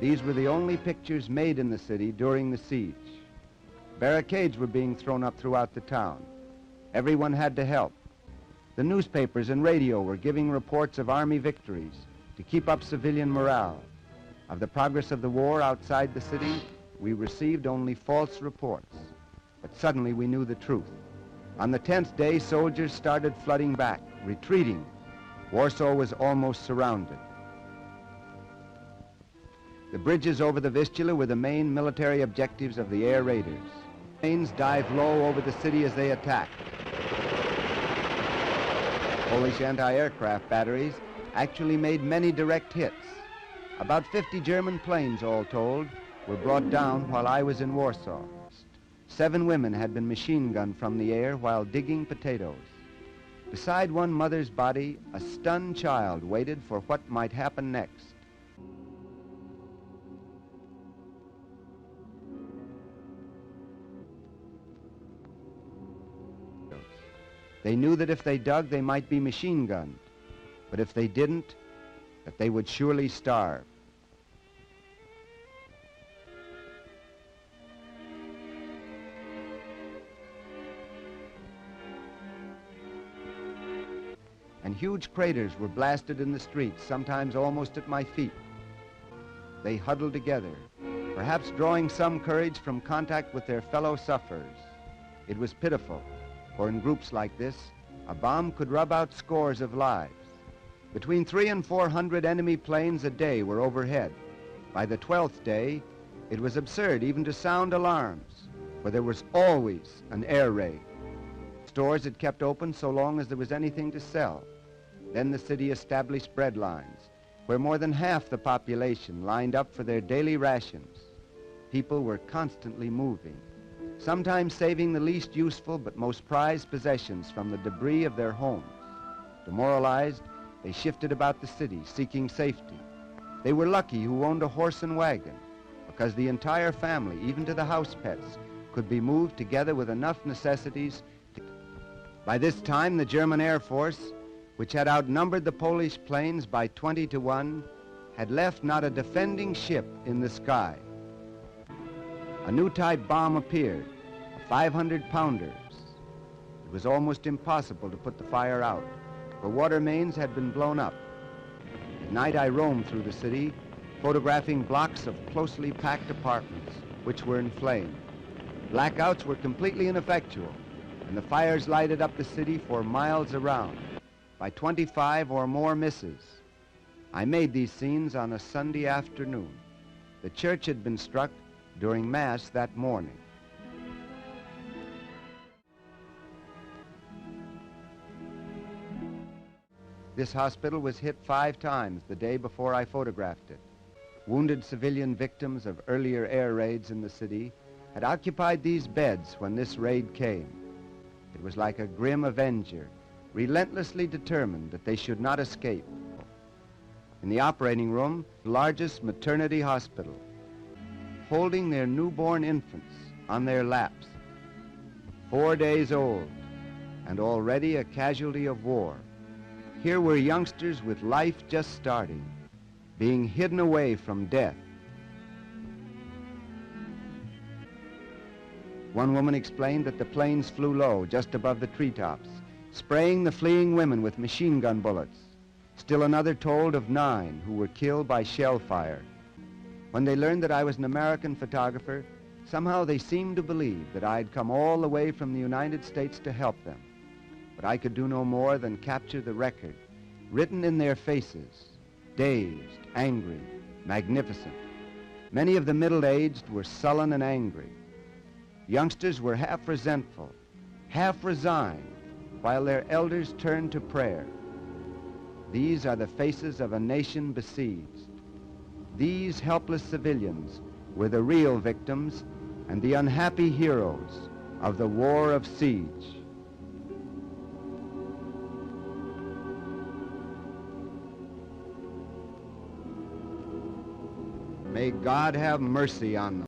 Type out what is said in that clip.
These were the only pictures made in the city during the siege. Barricades were being thrown up throughout the town. Everyone had to help. The newspapers and radio were giving reports of army victories to keep up civilian morale. Of the progress of the war outside the city, we received only false reports. But suddenly we knew the truth. On the 10th day, soldiers started flooding back, retreating. Warsaw was almost surrounded. The bridges over the Vistula were the main military objectives of the air raiders. Planes dived low over the city as they attacked. Polish anti-aircraft batteries actually made many direct hits. About 50 German planes, all told, were brought down while I was in Warsaw. 7 women had been machine gunned from the air while digging potatoes. Beside one mother's body, a stunned child waited for what might happen next. They knew that if they dug, they might be machine gunned, but if they didn't, that they would surely starve. And huge craters were blasted in the streets, sometimes almost at my feet. They huddled together, perhaps drawing some courage from contact with their fellow sufferers. It was pitiful, for in groups like this, a bomb could rub out scores of lives. Between 300 and 400 enemy planes a day were overhead. By the 12th day, it was absurd even to sound alarms, for there was always an air raid. Stores had kept open so long as there was anything to sell. Then the city established bread lines, where more than half the population lined up for their daily rations. People were constantly moving, sometimes saving the least useful but most prized possessions from the debris of their homes. Demoralized, they shifted about the city, seeking safety. They were lucky who owned a horse and wagon, because the entire family, even to the house pets, could be moved together with enough necessities. By this time, the German Air Force, which had outnumbered the Polish planes by 20 to 1, had left not a defending ship in the sky. A new type bomb appeared, a 500-pounder. It was almost impossible to put the fire out, for water mains had been blown up. At night I roamed through the city, photographing blocks of closely packed apartments, which were in flame. Blackouts were completely ineffectual, and the fires lighted up the city for miles around, by 25 or more misses. I made these scenes on a Sunday afternoon. The church had been struck during Mass that morning. This hospital was hit 5 times the day before I photographed it. Wounded civilian victims of earlier air raids in the city had occupied these beds when this raid came. It was like a grim avenger, relentlessly determined that they should not escape. In the operating room, the largest maternity hospital, holding their newborn infants on their laps, 4 days old, and already a casualty of war. Here were youngsters with life just starting, being hidden away from death. One woman explained that the planes flew low, just above the treetops, spraying the fleeing women with machine gun bullets. Still another told of 9 who were killed by shell fire. When they learned that I was an American photographer, somehow they seemed to believe that I had come all the way from the United States to help them. But I could do no more than capture the record, written in their faces, dazed, angry, magnificent. Many of the middle-aged were sullen and angry. Youngsters were half resentful, half resigned, while their elders turned to prayer. These are the faces of a nation besieged. These helpless civilians were the real victims and the unhappy heroes of the war of siege. May God have mercy on them.